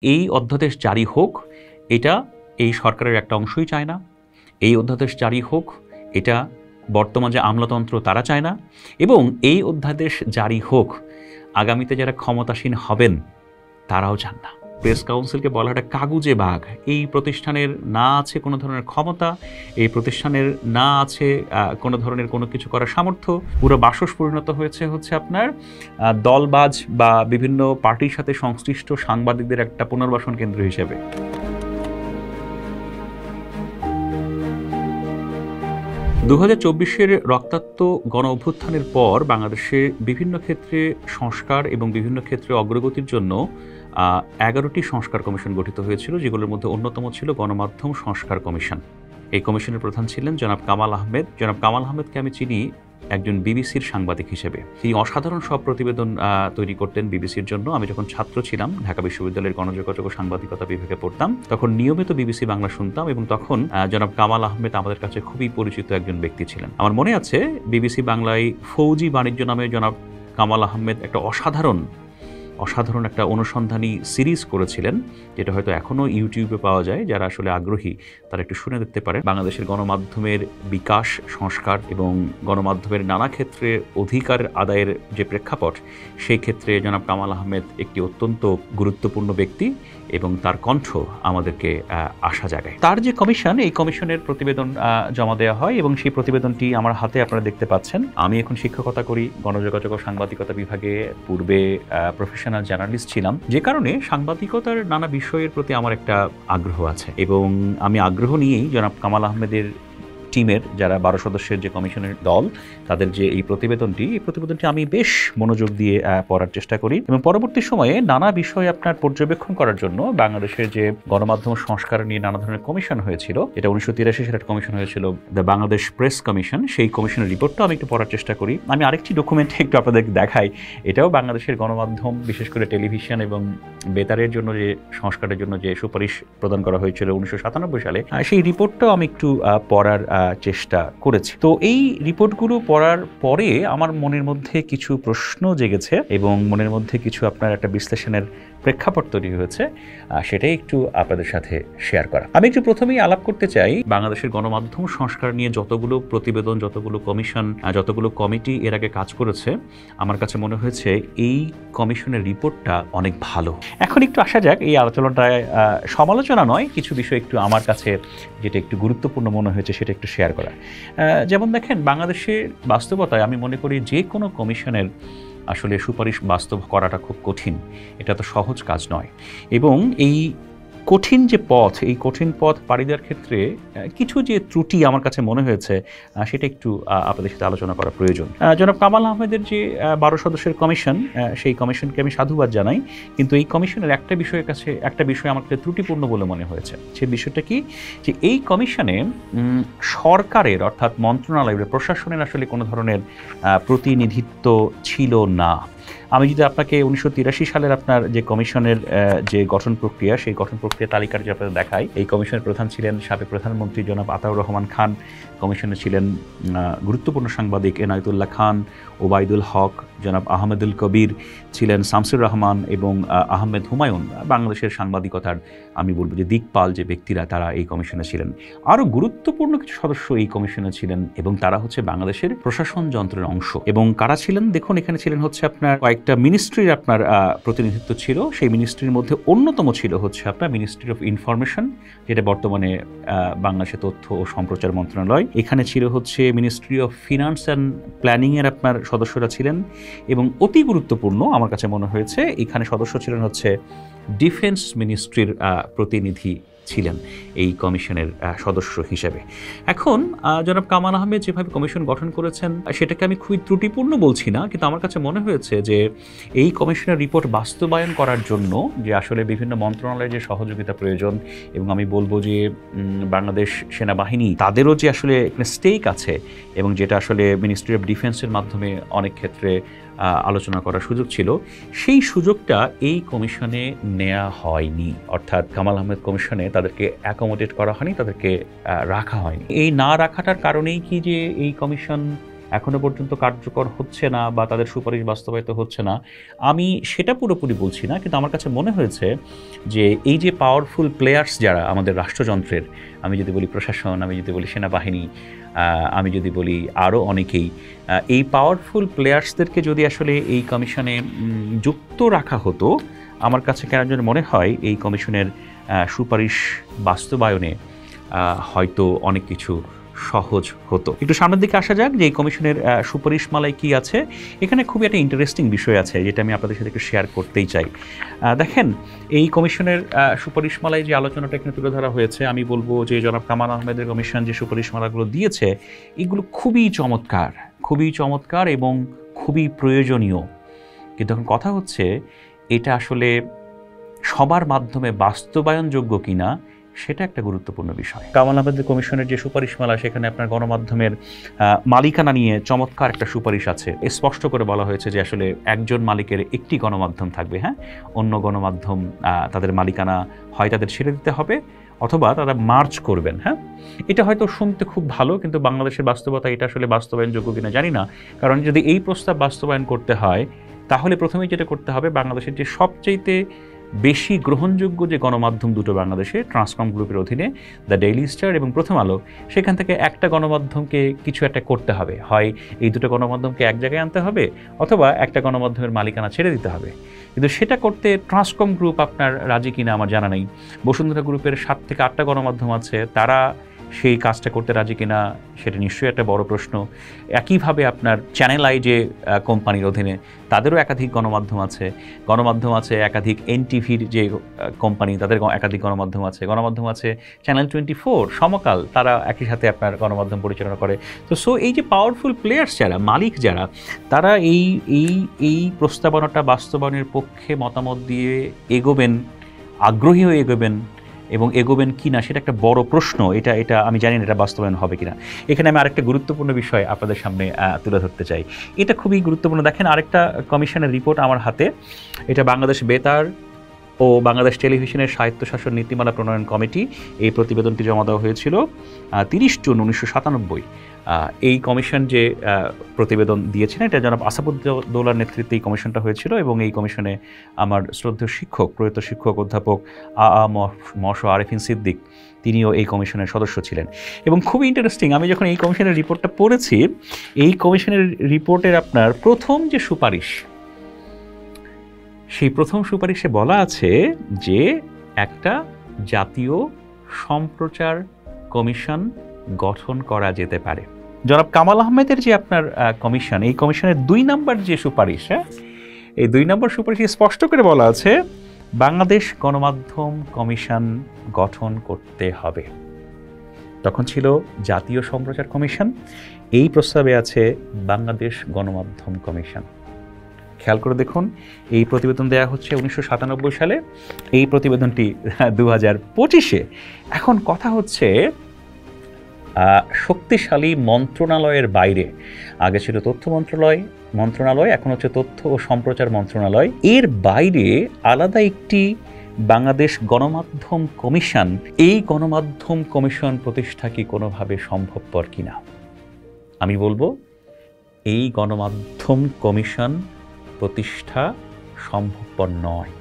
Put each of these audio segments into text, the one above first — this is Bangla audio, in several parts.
এই অধ্যাদেশ জারি হোক, এটা এই সরকারের একটা অংশই চায় না। এই অধ্যাদেশ জারি হোক, এটা বর্তমান যে আমলাতন্ত্র তারা চায় না। এবং এই অধ্যাদেশ জারি হোক, আগামীতে যারা ক্ষমতাসীন হবেন তারাও চান না। প্রেস কাউন্সিলকে বলা একটা কাগুজে বাঘ। এই প্রতিষ্ঠানের না আছে কোনো ধরনের ক্ষমতা, এই প্রতিষ্ঠানের না আছে কোনো ধরনের কোনো কিছু করার সামর্থ্য। পুরো বাসস পরিণত হচ্ছে আপনার দলবাজ বা বিভিন্ন পার্টির সাথে সংশ্লিষ্ট সাংবাদিকদের একটা পুনর্বাসন কেন্দ্র হিসেবে। 2024-এর রক্তাক্ত গণ অভ্যুত্থানের পর বাংলাদেশে বিভিন্ন ক্ষেত্রে সংস্কার এবং বিভিন্ন ক্ষেত্রে অগ্রগতির জন্য 11টি সংস্কার কমিশন গঠিত হয়েছিল, যেগুলোর মধ্যে অন্যতম ছিল গণমাধ্যম সংস্কার কমিশন। এই কমিশনের প্রধান ছিলেন জনাব কামাল আহমেদ। জনাব কামাল আহমেদকে আমি চিনি একজন বিবিসির সাংবাদিক হিসেবে। তিনি অসাধারণ সব প্রতিবেদন তৈরি করতেন বিবিসির জন্য। আমি যখন ছাত্র ছিলাম, ঢাকা বিশ্ববিদ্যালয়ের গণযোগাযোগ ও সাংবাদিকতা বিভাগে পড়তাম, তখন নিয়মিত বিবিসি বাংলা শুনতাম এবং তখন জনাব কামাল আহমেদ আমাদের কাছে খুবই পরিচিত একজন ব্যক্তি ছিলেন। আমার মনে আছে বিবিসি বাংলায় ফৌজি বাণিজ্য নামে জনাব কামাল আহমেদ একটা অসাধারণ একটা অনুসন্ধানী সিরিজ করেছিলেন, যেটা হয়তো এখনও ইউটিউবে পাওয়া যায়। যারা আসলে আগ্রহী তারা একটু শুনে দেখতে পারেন। বাংলাদেশের গণমাধ্যমের বিকাশ, সংস্কার এবং গণমাধ্যমের নানা ক্ষেত্রে অধিকার আদায়ের যে প্রেক্ষাপট, সেই ক্ষেত্রে জনাব কামাল আহমেদ একটি অত্যন্ত গুরুত্বপূর্ণ ব্যক্তি এবং তার কণ্ঠ আমাদেরকে আশা জাগায়। তার যে কমিশন, এই কমিশনের প্রতিবেদন জমা দেওয়া হয় এবং সেই প্রতিবেদনটি আমার হাতে আপনারা দেখতে পাচ্ছেন। আমি এখন শিক্ষকতা করি, গণযোগাযোগ ও সাংবাদিকতা বিভাগে। পূর্বে প্রফেশনাল জার্নালিস্ট ছিলাম, যে কারণে সাংবাদিকতার নানা বিষয়ের প্রতি আমার একটা আগ্রহ আছে এবং আমি আগ্রহ নিয়েই জনাব কামাল আহমেদের টিমের যারা 12 সদস্যের যে কমিশনের দল, তাদের যে এই প্রতিবেদনটি আমি বেশ মনোযোগ দিয়ে পড়ার চেষ্টা করি এবং পরবর্তী সময়ে নানা বিষয় আপনার পর্যবেক্ষণ করার জন্য বাংলাদেশের যে গণমাধ্যম সংস্কার নিয়ে নানা ধরনের কমিশন হয়েছিল, এটা 1983 সালে একটা কমিশন হয়েছিল, দ্য বাংলাদেশ প্রেস কমিশন। সেই কমিশনের রিপোর্টটাও আমি একটু পড়ার চেষ্টা করি। আমি আরেকটি ডকুমেন্ট একটু আপনাদেরকে দেখাই। এটাও বাংলাদেশের গণমাধ্যম, বিশেষ করে টেলিভিশন এবং বেতারের জন্য যে সংস্কারের জন্য যে সুপারিশ প্রদান করা হয়েছিল 1997 সালে, সেই রিপোর্টটাও আমি একটু পড়ার চেষ্টা করেছি। তো এই রিপোর্টগুলো পড়ার পরে আমার মনের মধ্যে কিছু প্রশ্ন জেগেছে এবং মনের মধ্যে কিছু আপনার একটা বিশ্লেষণের প্রেক্ষাপট তৈরি হয়েছে, সেটাই একটু আপনাদের সাথে শেয়ার করা। আমি একটু প্রথমেই আলাপ করতে চাই বাংলাদেশের গণমাধ্যম সংস্কার নিয়ে যতগুলো প্রতিবেদন, যতগুলো কমিশন, যতগুলো কমিটি এর আগে কাজ করেছে, আমার কাছে মনে হয়েছে এই কমিশনের রিপোর্টটা অনেক ভালো। এখন একটু আসা যাক এই আলোচনাটায়, সমালোচনা নয়, কিছু বিষয় একটু আমার কাছে যেটা একটু গুরুত্বপূর্ণ মনে হয়েছে সেটা একটু শেয়ার করা। যেমন দেখেন, বাংলাদেশের বাস্তবতায় আমি মনে করি যে কোনো কমিশনের আসলে সুপারিশ বাস্তব করাটা খুব কঠিন। এটা তো সহজ কাজ নয় এবং এই কঠিন যে পথ, এই কঠিন পথ পাড়ি দেওয়ার ক্ষেত্রে কিছু যে ত্রুটি আমার কাছে মনে হয়েছে, সেটা একটু আপনাদের সাথে আলোচনা করা প্রয়োজন। জনাব কামাল আহমেদের যে 12 সদস্যের কমিশন, সেই কমিশনকে আমি সাধুবাদ জানাই, কিন্তু এই কমিশনের একটা বিষয় আমার কাছে ত্রুটিপূর্ণ বলে মনে হয়েছে। সেই বিষয়টা কি, যে এই কমিশনে সরকারের অর্থাৎ মন্ত্রণালয়ের, প্রশাসনের আসলে কোনো ধরনের প্রতিনিধিত্ব ছিল না। আমি যদি আপনাকে 1983 সালের আপনার যে কমিশনের যে গঠন প্রক্রিয়া, সেই গঠন প্রক্রিয়া তালিকার যে আপনাদের দেখাই, এই কমিশনের প্রধান ছিলেন সাবেক প্রধানমন্ত্রী জনাব আতাউর রহমান খান। কমিশনে ছিলেন গুরুত্বপূর্ণ সাংবাদিক এনায়েতুল্লাহ খান, ওবায়দুল হক, জনাব আহমেদুল কবির, ছিলেন শামসুর রহমান এবং আহমেদ হুমায়ুন। বাংলাদেশের সাংবাদিকতার আমি বলবো যে দিকপাল যে ব্যক্তিরা, তারা এই কমিশনে ছিলেন। আরও গুরুত্বপূর্ণ কিছু সদস্য এই কমিশনে ছিলেন এবং তারা হচ্ছে বাংলাদেশের প্রশাসন যন্ত্রের অংশ। এবং কারা ছিলেন দেখুন, এখানে ছিলেন হচ্ছে আপনার কয়েকটা মিনিস্ট্রির আপনার প্রতিনিধিত্ব ছিল। সেই মিনিস্ট্রির মধ্যে অন্যতম ছিল হচ্ছে আপনার মিনিস্ট্রি অফ ইনফরমেশন, যেটা বর্তমানে বাংলাদেশের তথ্য ও সম্প্রচার মন্ত্রণালয়। এখানে ছিল হচ্ছে মিনিস্ট্রি অফ ফিনান্স অ্যান্ড প্ল্যানিংয়ের আপনার সদস্যরা ছিলেন এবং অতি গুরুত্বপূর্ণ আমার কাছে মনে হয়েছে, এখানে সদস্য ছিলেন হচ্ছে ডিফেন্স মিনিস্ট্রির প্রতিনিধি ছিলেন এই কমিশনের সদস্য হিসেবে। এখন জনাব কামাল আহমেদ যেভাবে কমিশন গঠন করেছেন, সেটাকে আমি খুবই ত্রুটিপূর্ণ বলছি না, কিন্তু আমার কাছে মনে হয়েছে যে এই কমিশনের রিপোর্ট বাস্তবায়ন করার জন্য যে আসলে বিভিন্ন মন্ত্রণালয়ের যে সহযোগিতা প্রয়োজন, এবং আমি বলবো যে বাংলাদেশ সেনাবাহিনী, তাদেরও যে আসলে স্টেক আছে এবং যেটা আসলে মিনিস্ট্রি অফ ডিফেন্সের মাধ্যমে অনেক ক্ষেত্রে আলোচনা করার সুযোগ ছিল, সেই সুযোগটা এই কমিশনে নেওয়া হয়নি। অর্থাৎ কামাল আহমেদ কমিশনে তাদেরকে অ্যাকোমোডেট করা হয়নি, তাদেরকে রাখা হয়নি। এই না রাখাটার কারণেই কি যে এই কমিশন এখনো পর্যন্ত কার্যকর হচ্ছে না বা তাদের সুপারিশ বাস্তবায়িত হচ্ছে না, আমি সেটা পুরোপুরি বলছি না, কিন্তু আমার কাছে মনে হয়েছে যে এই যে পাওয়ারফুল প্লেয়ার্স যারা আমাদের রাষ্ট্রযন্ত্রের, আমি যদি বলি প্রশাসন, আমি যদি বলি সেনাবাহিনী, আমি যদি বলি আরও অনেকেই, এই পাওয়ারফুল প্লেয়ার্সদেরকে যদি আসলে এই কমিশনে যুক্ত রাখা হতো, আমার কাছে কেন যেন মনে হয় এই কমিশনের সুপারিশ বাস্তবায়নে হয়তো অনেক কিছু সহজ হতো। একটু সামনের দিকে আসা যাক যে এই কমিশনের সুপারিশমালায় কি আছে। এখানে খুবই একটা ইন্টারেস্টিং বিষয় আছে যেটা আমি আপনাদের সাথে একটু শেয়ার করতেই চাই। দেখেন, এই কমিশনের সুপারিশমালায় যে আলোচনাটা এখানে তুলে ধরা হয়েছে, আমি বলবো যে জনাব কামাল আহমেদের কমিশন যে সুপারিশমালাগুলো দিয়েছে এগুলো খুবই চমৎকার এবং খুবই প্রয়োজনীয়। কিন্তু এখন কথা হচ্ছে এটা আসলে সবার মাধ্যমে বাস্তবায়নযোগ্য কিনা, সেটা একটা গুরুত্বপূর্ণ বিষয়। কামাল আহমেদের কমিশনের যে সুপারিশমালা, সেখানে আপনার গণমাধ্যমের মালিকানা নিয়ে চমৎকার একটা সুপারিশ আছে। স্পষ্ট করে বলা হয়েছে যে আসলে একজন মালিকের একটি গণমাধ্যম থাকবে, হ্যাঁ, অন্য গণমাধ্যম তাদের মালিকানা হয় তাদের ছেড়ে দিতে হবে অথবা তারা মার্চ করবেন। হ্যাঁ, এটা হয়তো শুনতে খুব ভালো, কিন্তু বাংলাদেশের বাস্তবতা এটা আসলে বাস্তবায়নযোগ্য কিনা জানি না। কারণ যদি এই প্রস্তাব বাস্তবায়ন করতে হয়, তাহলে প্রথমেই যেটা করতে হবে, বাংলাদেশের যে সবচাইতে বেশি গ্রহণযোগ্য যে গণমাধ্যম দুটো বাংলাদেশে ট্রান্সকম গ্রুপের অধীনে, দ্য ডেইলি স্টার এবং প্রথম আলো, সেখান থেকে একটা গণমাধ্যমকে কিছু একটা করতে হবে। হয় এই দুটো গণমাধ্যমকে এক জায়গায় আনতে হবে অথবা একটা গণমাধ্যমের মালিকানা ছেড়ে দিতে হবে। কিন্তু সেটা করতে ট্রান্সকম গ্রুপ আপনার রাজি কিনা আমার জানা নেই। বসুন্ধরা গ্রুপের 7 থেকে 8টা গণমাধ্যম আছে, তারা সেই কাজটা করতে রাজি কিনা সেটা নিশ্চয়ই একটা বড় প্রশ্ন। একইভাবে আপনার চ্যানেল আই যে কোম্পানির অধীনে, তাদেরও একাধিক গণমাধ্যম আছে, একাধিক এনটিভির যে কোম্পানি, তাদের একাধিক গণমাধ্যম আছে চ্যানেল 24, সমকাল, তারা একই সাথে আপনার গণমাধ্যম পরিচালনা করে। তো এই যে পাওয়ারফুল প্লেয়ার্স যারা, মালিক যারা, তারা এই প্রস্তাবনাটা বাস্তবায়নের পক্ষে মতামত দিয়ে এগোবেন, আগ্রহী হয়ে এগোবেন এবং এগোবেন কিনা সেটা একটা বড় প্রশ্ন। এটা আমি জানি না এটা বাস্তবায়ন হবে কিনা। এখানে আমি আরেকটা গুরুত্বপূর্ণ বিষয় আপনাদের সামনে তুলে ধরতে চাই, এটা খুবই গুরুত্বপূর্ণ। দেখেন, আরেকটা কমিশনের রিপোর্ট আমার হাতে, এটা বাংলাদেশ বেতার ও বাংলাদেশ টেলিভিশনের স্বায়ত্তশাসন নীতিমালা প্রণয়ন কমিটি, এই প্রতিবেদনটি জমা দেওয়া হয়েছিল 30 জুন 1997। এই কমিশন যে প্রতিবেদন দিয়েছেন, এটা জনাব আসাদুদ্দৌলার নেতৃত্বে এই কমিশনটা হয়েছিল এবং এই কমিশনে আমার শ্রদ্ধেয় প্রয়াত শিক্ষক অধ্যাপক মশ আরেফিন সিদ্দিক, তিনিও এই কমিশনের সদস্য ছিলেন। এবং খুবই ইন্টারেস্টিং, আমি যখন এই কমিশনের রিপোর্টটা পড়েছি, এই কমিশনের রিপোর্টের আপনার প্রথম যে সুপারিশ, সেই প্রথম সুপারিশে বলা আছে যে একটা জাতীয় সম্প্রচার কমিশন গঠন করা যেতে পারে। জনাব কামাল আহমেদের যে আপনার কমিশন, এই কমিশনের 2 নম্বর যে সুপারিশ, এই 2 নম্বর সুপারিশে স্পষ্ট করে বলা আছে বাংলাদেশ গণমাধ্যম কমিশন গঠন করতে হবে। তখন ছিল জাতীয় সম্প্রচার কমিশন, এই প্রস্তাবে আছে বাংলাদেশ গণমাধ্যম কমিশন। খেয়াল করে দেখুন, এই প্রতিবেদন দেওয়া হচ্ছে 1997 সালে, এই প্রতিবেদনটি 2025-এ। এখন কথা হচ্ছে শক্তিশালী মন্ত্রণালয়ের বাইরে, আগে ছিল তথ্য মন্ত্রণালয়, এখন হচ্ছে তথ্য ও সম্প্রচার মন্ত্রণালয়, এর বাইরে আলাদা একটি বাংলাদেশ গণমাধ্যম কমিশন, এই গণমাধ্যম কমিশন প্রতিষ্ঠা কি কোনোভাবে সম্ভবপর কিনা? আমি বলবো এই গণমাধ্যম কমিশন প্রতিষ্ঠা সম্ভবপর নয়।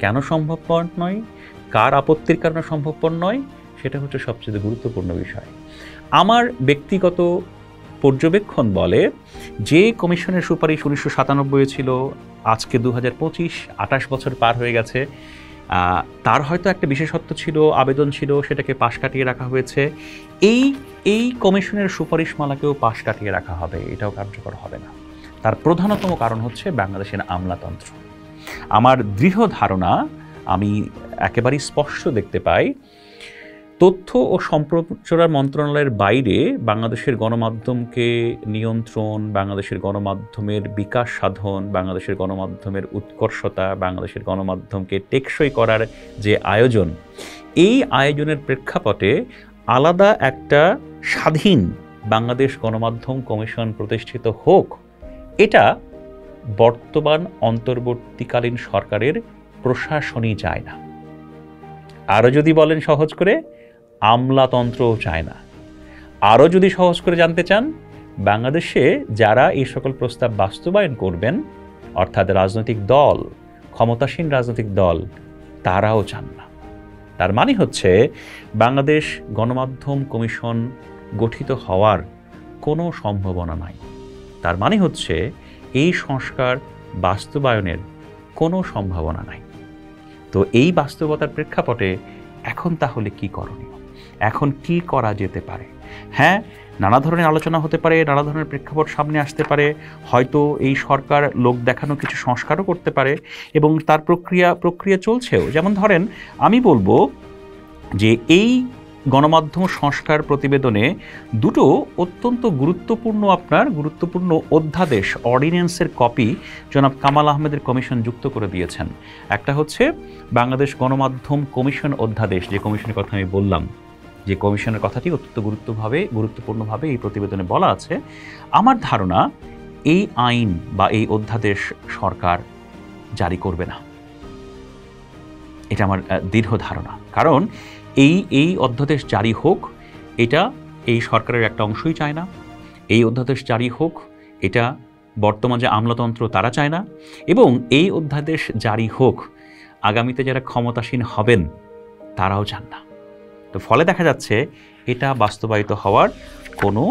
কেন সম্ভবপর নয়, কার আপত্তির কারণে সম্ভবপর নয়, সেটা হচ্ছে সবচেয়ে গুরুত্বপূর্ণ বিষয়। আমার ব্যক্তিগত পর্যবেক্ষণ বলে যে কমিশনের সুপারিশ 1997 ছিল, আজকে 2025, 28 বছর পার হয়ে গেছে, তার হয়তো একটা বিশেষত্ব ছিল, আবেদন ছিল, সেটাকে পাশ কাটিয়ে রাখা হয়েছে। এই কমিশনের সুপারিশমালাকেও পাশ কাটিয়ে রাখা হবে, এটাও কার্যকর হবে না। তার প্রধানতম কারণ হচ্ছে বাংলাদেশের আমলাতন্ত্র। আমার দৃঢ় ধারণা, আমি একেবারেই স্পষ্ট দেখতে পাই, তথ্য ও সম্প্রচার মন্ত্রণালয়ের বাইরে বাংলাদেশের গণমাধ্যমকে নিয়ন্ত্রণ, বাংলাদেশের গণমাধ্যমের বিকাশ সাধন, বাংলাদেশের গণমাধ্যমের উৎকর্ষতা, বাংলাদেশের গণমাধ্যমকে টেকসই করার যে আয়োজন, এই আয়োজনের প্রেক্ষাপটে আলাদা একটা স্বাধীন বাংলাদেশ গণমাধ্যম কমিশন প্রতিষ্ঠিত হোক, এটা বর্তমান অন্তর্বর্তীকালীন সরকারের প্রশাসনই চায় না। আরও যদি বলেন সহজ করে, আমলাতন্ত্রও চায় না। আরও যদি সহজ করে জানতে চান, বাংলাদেশে যারা এই সকল প্রস্তাব বাস্তবায়ন করবেন, অর্থাৎ রাজনৈতিক দল, ক্ষমতাসীন রাজনৈতিক দল, তারাও চান না। তার মানে হচ্ছে বাংলাদেশ গণমাধ্যম কমিশন গঠিত হওয়ার কোনো সম্ভাবনা নাই। তার মানে হচ্ছে এই সংস্কার বাস্তবায়নের কোনো সম্ভাবনা নাই। তো এই বাস্তবতার প্রেক্ষাপটে এখন তাহলে কি করণীয়, এখন কি করা যেতে পারে? হ্যাঁ, নানা ধরনের আলোচনা হতে পারে, নানা ধরনের প্রেক্ষাপট সামনে আসতে পারে, হয়তো এই সরকার লোক দেখানো কিছু সংস্কারও করতে পারে এবং তার প্রক্রিয়া চলছেও। যেমন ধরেন, আমি বলবো যে এই গণমাধ্যম সংস্কার প্রতিবেদনে দুটো অত্যন্ত গুরুত্বপূর্ণ অধ্যাদেশ, অর্ডিন্যান্সের কপি জনাব কামাল আহমেদের কমিশন যুক্ত করে দিয়েছেন। একটা হচ্ছে বাংলাদেশ গণমাধ্যম কমিশন অধ্যাদেশ, যে কমিশনের কথা আমি বললাম, যে কমিশনের কথাটি অত্যন্ত গুরুত্বপূর্ণভাবে এই প্রতিবেদনে বলা আছে। আমার ধারণা এই আইন বা এই অধ্যাদেশ সরকার জারি করবে না, এটা আমার দৃঢ় ধারণা। কারণ এই অধ্যাদেশ জারি হোক, এটা এই সরকারের একটা অংশই চায় না। এই অধ্যাদেশ জারি হোক, এটা বর্তমান যে আমলাতন্ত্র তারা চায় না। এবং এই অধ্যাদেশ জারি হোক, আগামীতে যারা ক্ষমতাসীন হবেন তারাও চান না। তো ফলে দেখা যাচ্ছে এটা বাস্তবায়িত হওয়ার কোনো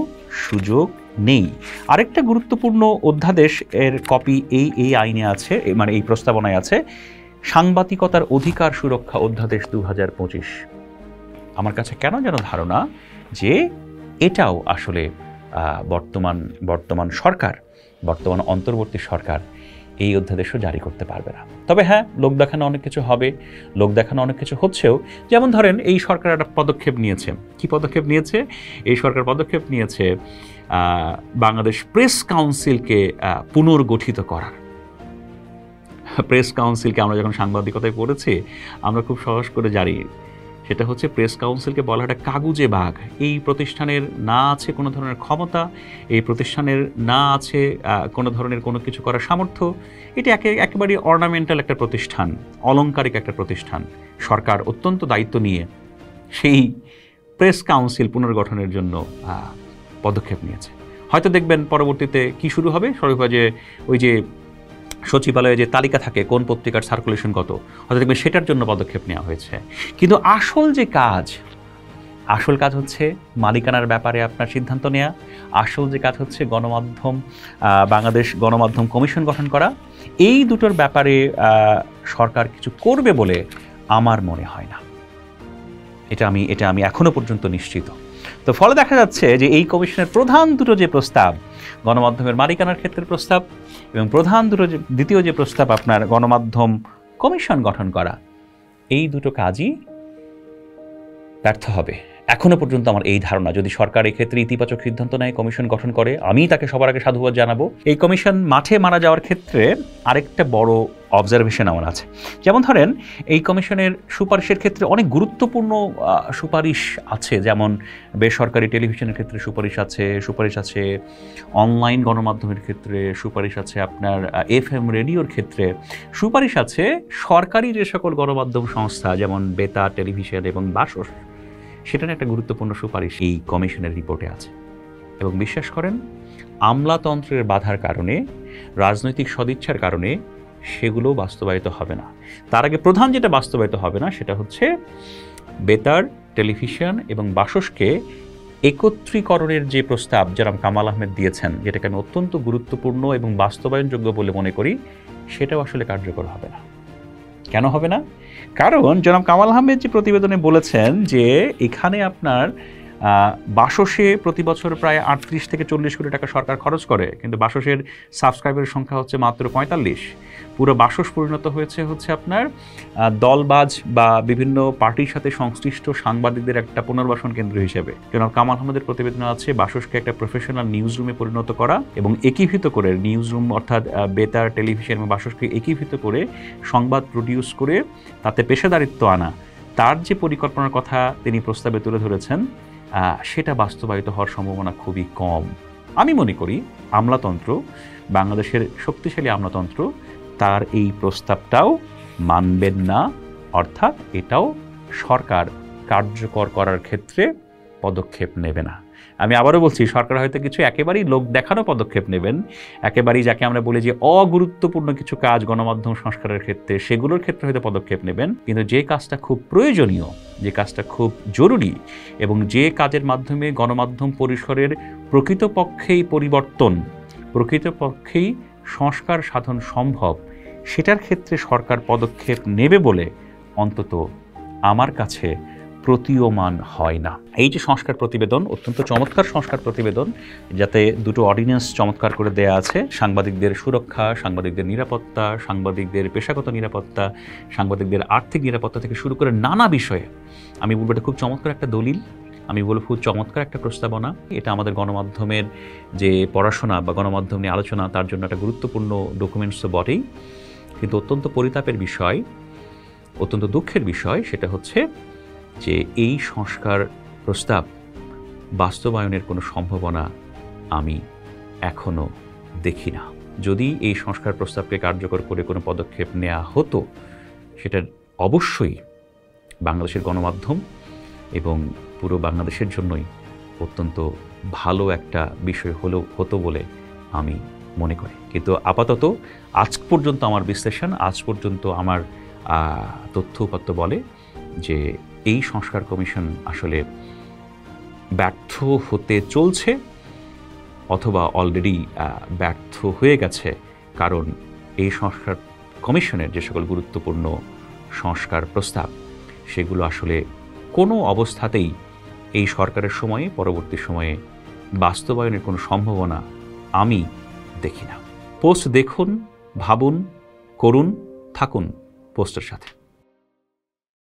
সুযোগ নেই। আরেকটা গুরুত্বপূর্ণ অধ্যাদেশ এর কপি এই আইনে আছে, মানে এই প্রস্তাবনায় আছে, সাংবাদিকতার অধিকার সুরক্ষা অধ্যাদেশ 2025। আমার কাছে কেন যেন ধারণা যে এটাও আসলে বর্তমান অন্তর্বর্তী সরকার এই অধ্যাদেশও জারি করতে পারবে না। তবে হ্যাঁ, লোক দেখানো অনেক কিছু হবে, লোক দেখানো অনেক কিছু হচ্ছেও। যেমন ধরেন, এই সরকার একটা পদক্ষেপ নিয়েছে। কি পদক্ষেপ নিয়েছে? এই সরকার পদক্ষেপ নিয়েছে বাংলাদেশ প্রেস কাউন্সিলকে পুনর্গঠিত করার। প্রেস কাউন্সিলকে আমরা যখন সাংবাদিকতায় পড়েছি, আমরা খুব সহজ করে জানি, সেটা হচ্ছে প্রেস কাউন্সিলকে বলা একটা কাগুজে বাঘ। এই প্রতিষ্ঠানের না আছে কোনো ধরনের ক্ষমতা, এই প্রতিষ্ঠানের না আছে কোনো ধরনের কোনো কিছু করার সামর্থ্য। এটা একেবারে অর্নামেন্টাল একটা প্রতিষ্ঠান, অলংকারিক একটা প্রতিষ্ঠান। সরকার অত্যন্ত দায়িত্ব নিয়ে সেই প্রেস কাউন্সিল পুনর্গঠনের জন্য পদক্ষেপ নিয়েছে। হয়তো দেখবেন পরবর্তীতে কি শুরু হবে, যে ওই যে সচিবালয়ে যে তালিকা থাকে কোন পত্রিকার সার্কুলেশন কত, হয়তো দেখবেন সেটার জন্য পদক্ষেপ নেওয়া হয়েছে। কিন্তু আসল কাজ হচ্ছে মালিকানার ব্যাপারে আপনার সিদ্ধান্ত নেওয়া। আসল যে কাজ হচ্ছে বাংলাদেশ গণমাধ্যম কমিশন গঠন করা। এই দুটোর ব্যাপারে সরকার কিছু করবে বলে আমার মনে হয় না। এটা আমি এখনো পর্যন্ত নিশ্চিত। তো ফলে দেখা যাচ্ছে যে এই কমিশনের প্রধান দুটো যে প্রস্তাব, গণমাধ্যমের মালিকানার ক্ষেত্রে প্রস্তাব, এবং দ্বিতীয় যে প্রস্তাব আপনার গণমাধ্যম কমিশন গঠন করা, এই দুটো কাজই ব্যর্থ হবে। এখনো পর্যন্ত আমার এই ধারণা, যদি সরকার এক্ষেত্রে ইতিবাচক সিদ্ধান্ত নেয়, কমিশন গঠন করে, আমি তাকে সবার আগে সাধুবাদ জানাবো। এই কমিশন মাঠে মারা যাওয়ার ক্ষেত্রে আরেকটা বড় অবজারভেশন আমার আছে। যেমন ধরেন, এই কমিশনের সুপারিশের ক্ষেত্রে অনেক গুরুত্বপূর্ণ সুপারিশ আছে। যেমন বেসরকারি টেলিভিশনের ক্ষেত্রে সুপারিশ আছে অনলাইন গণমাধ্যমের ক্ষেত্রে সুপারিশ আছে, আপনার FM রেডিওর ক্ষেত্রে সুপারিশ আছে, সরকারি যে সকল গণমাধ্যম সংস্থা যেমন বেতার, টেলিভিশন এবং বাসস, সেটার একটা গুরুত্বপূর্ণ সুপারিশ এই কমিশনের রিপোর্টে আছে। এবং বিশ্বাস করেন, আমলাতন্ত্রের বাধার কারণে, রাজনৈতিক সদিচ্ছার কারণে সেগুলো বাস্তবায়িত হবে না। তার আগে প্রধান যেটা বাস্তবায়িত হবে না, সেটা হচ্ছে বেতার, টেলিভিশন এবং বাসসকে একত্রীকরণের যে প্রস্তাব জনাব কামাল আহমেদ দিয়েছেন, যেটাকে আমি অত্যন্ত গুরুত্বপূর্ণ এবং বাস্তবায়নযোগ্য বলে মনে করি, সেটাও আসলে কার্যকর হবে না। কেন হবে না? কারণ জনাব কামাল আহমেদ যে প্রতিবেদনে বলেছেন যে এখানে আপনার বাসসে প্রতি বছর প্রায় 38 থেকে 40 কোটি টাকা সরকার খরচ করে, কিন্তু বাসসের সাবস্ক্রাইবারের সংখ্যা হচ্ছে মাত্র 45। পুরো বাসস পরিণত হচ্ছে আপনার দলবাজ বা বিভিন্ন পার্টির সাথে সংশ্লিষ্ট সাংবাদিকদের একটা পুনর্বাসন কেন্দ্র হিসেবে। জনাব কামাল আহমেদের প্রতিবেদনে আছে বাসসকে একটা প্রফেশনাল নিউজ রুমে পরিণত করা এবং একীভূত করে নিউজ রুম, অর্থাৎ বেতার, টেলিভিশন এবং বাসসকে একীভূত করে সংবাদ প্রডিউস করে তাতে পেশাদারিত্ব আনা। তার যে পরিকল্পনার কথা তিনি প্রস্তাবে তুলে ধরেছেন, সেটা বাস্তবায়িত হওয়ার সম্ভাবনা খুবই কম। আমি মনে করি আমলাতন্ত্র, বাংলাদেশের শক্তিশালী আমলাতন্ত্র, তার এই প্রস্তাবটাও মানবেন না, অর্থাৎ এটাও সরকার কার্যকর করার ক্ষেত্রে পদক্ষেপ নেবে না। আমি আবারও বলছি, সরকার হয়তো কিছু একেবারেই লোক দেখানো পদক্ষেপ নেবেন, একেবারেই যাকে আমরা বলি যে অগুরুত্বপূর্ণ কিছু কাজ গণমাধ্যম সংস্কারের ক্ষেত্রে, সেগুলোর ক্ষেত্রে হয়তো পদক্ষেপ নেবেন, কিন্তু যে কাজটা খুব প্রয়োজনীয়, যে কাজটা খুব জরুরি এবং যে কাজের মাধ্যমে গণমাধ্যম পরিসরের প্রকৃতপক্ষেই পরিবর্তন, প্রকৃতপক্ষেই সংস্কার সাধন সম্ভব, সেটার ক্ষেত্রে সরকার পদক্ষেপ নেবে বলে অন্তত আমার কাছে প্রতীয়মান হয় না। এই যে সংস্কার প্রতিবেদন, অত্যন্ত চমৎকার সংস্কার প্রতিবেদন, যাতে দুটো অর্ডিন্যান্স চমৎকার করে দেয়া আছে, সাংবাদিকদের সুরক্ষা, সাংবাদিকদের নিরাপত্তা, সাংবাদিকদের পেশাগত নিরাপত্তা, সাংবাদিকদের আর্থিক নিরাপত্তা থেকে শুরু করে নানা বিষয়ে। আমি বলবো এটা খুব চমৎকার একটা দলিল, আমি বলবো খুব চমৎকার একটা প্রস্তাবনা। এটা আমাদের গণমাধ্যমের যে পড়াশোনা বা গণমাধ্যম নিয়ে আলোচনা, তার জন্য একটা গুরুত্বপূর্ণ ডকুমেন্টস তো বটেই, কিন্তু অত্যন্ত পরিতাপের বিষয়, অত্যন্ত দুঃখের বিষয় সেটা হচ্ছে যে এই সংস্কার প্রস্তাব বাস্তবায়নের কোনো সম্ভাবনা আমি এখনও দেখি না। যদি এই সংস্কার প্রস্তাবকে কার্যকর করে কোনো পদক্ষেপ নেওয়া হতো, সেটা অবশ্যই বাংলাদেশের গণমাধ্যম এবং পুরো বাংলাদেশের জন্যই অত্যন্ত ভালো একটা বিষয় হতো বলে আমি মনে করি। কিন্তু আপাতত আজ পর্যন্ত আমার বিশ্লেষণ, আজ পর্যন্ত আমার তথ্য উপাত্ত বলে যে এই সংস্কার কমিশন আসলে ব্যর্থ হতে চলছে অথবা অলরেডি ব্যর্থ হয়ে গেছে, কারণ এই সংস্কার কমিশনের যে সকল গুরুত্বপূর্ণ সংস্কার প্রস্তাব, সেগুলো আসলে কোনো অবস্থাতেই এই সরকারের সময়ে, পরবর্তী সময়ে বাস্তবায়নের কোনো সম্ভাবনা আমি দেখি না। পোস্ট দেখুন, ভাবুন, করুন, থাকুন পোস্টের সাথে।